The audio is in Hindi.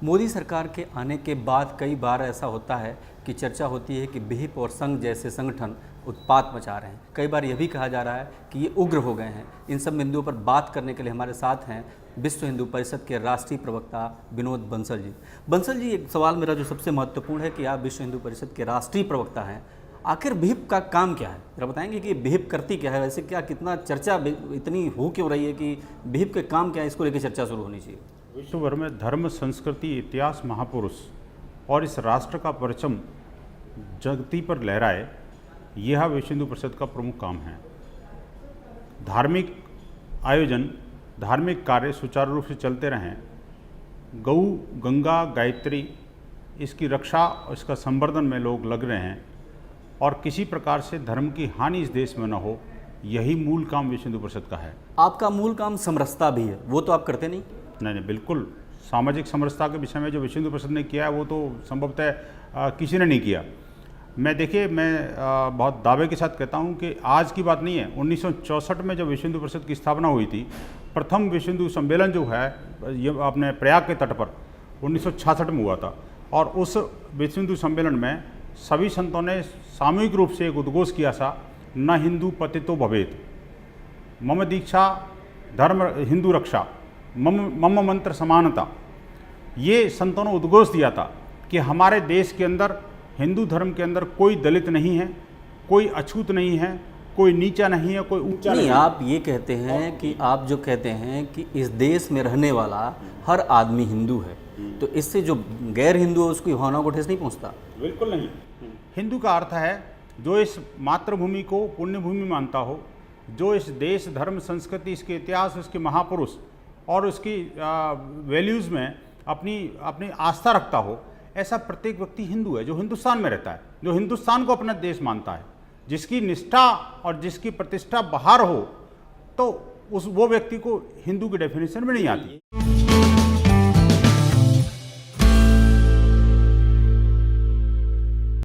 मोदी सरकार के आने के बाद कई बार ऐसा होता है कि चर्चा होती है कि विहिप और संघ जैसे संगठन उत्पात मचा रहे हैं। कई बार यह भी कहा जा रहा है कि ये उग्र हो गए हैं। इन सब बिंदुओं पर बात करने के लिए हमारे साथ हैं विश्व हिंदू परिषद के राष्ट्रीय प्रवक्ता विनोद बंसल जी। बंसल जी, एक सवाल मेरा जो सबसे महत्वपूर्ण है कि आप विश्व हिंदू परिषद के राष्ट्रीय प्रवक्ता हैं, आखिर विहिप का काम क्या है? जरा बताएंगे कि विहिप करती क्या है? वैसे क्या कितना चर्चा इतनी हो क्यों रही है कि विहिप के काम क्या है, इसको लेकर चर्चा शुरू होनी चाहिए। विश्व भर में धर्म, संस्कृति, इतिहास, महापुरुष और इस राष्ट्र का परचम जगती पर लहराए, यह विश्व हिंदू परिषद का प्रमुख काम है। धार्मिक आयोजन, धार्मिक कार्य सुचारू रूप से चलते रहें, गौ, गंगा, गायत्री, इसकी रक्षा और इसका संवर्धन में लोग लग रहे हैं और किसी प्रकार से धर्म की हानि इस देश में न हो, यही मूल काम विश्व हिंदू परिषद का है। आपका मूल काम समरसता भी है, वो तो आप करते नहीं? नहीं, बिल्कुल। सामाजिक समरसता के विषय में जो विश्व हिंदू परिषद ने किया है वो तो संभवतः किसी ने नहीं किया। मैं बहुत दावे के साथ कहता हूँ कि आज की बात नहीं है। 1964 में जब विश्व हिंदू परिषद की स्थापना हुई थी, प्रथम विश्व हिंदू सम्मेलन जो है ये अपने प्रयाग के तट पर 1966 में हुआ था और उस विश्व हिंदू सम्मेलन में सभी संतों ने सामूहिक रूप से एक उद्घोष किया था, न हिंदू पतितो भवेत, मम दीक्षा धर्म हिंदू रक्षा, मम मंत्र समानता। ये संतों ने उद्घोष दिया था कि हमारे देश के अंदर, हिंदू धर्म के अंदर कोई दलित नहीं है, कोई अछूत नहीं है, कोई नीचा नहीं है, कोई ऊंचा नहीं है। आप ये कहते हैं कि आप जो कहते हैं कि इस देश में रहने वाला हर आदमी हिंदू है, तो इससे जो गैर हिंदू है उसकी भावनाओं को ठेस नहीं पहुंचता? बिल्कुल नहीं। हिंदू का अर्थ है जो इस मातृभूमि को पुण्य भूमि मानता हो, जो इस देश, धर्म, संस्कृति, इसके इतिहास, उसके महापुरुष और उसकी वैल्यूज़ में अपनी आस्था रखता हो, ऐसा प्रत्येक व्यक्ति हिंदू है जो हिंदुस्तान में रहता है, जो हिंदुस्तान को अपना देश मानता है। जिसकी निष्ठा और जिसकी प्रतिष्ठा बाहर हो तो वो व्यक्ति को हिंदू की डेफिनेशन में नहीं आती।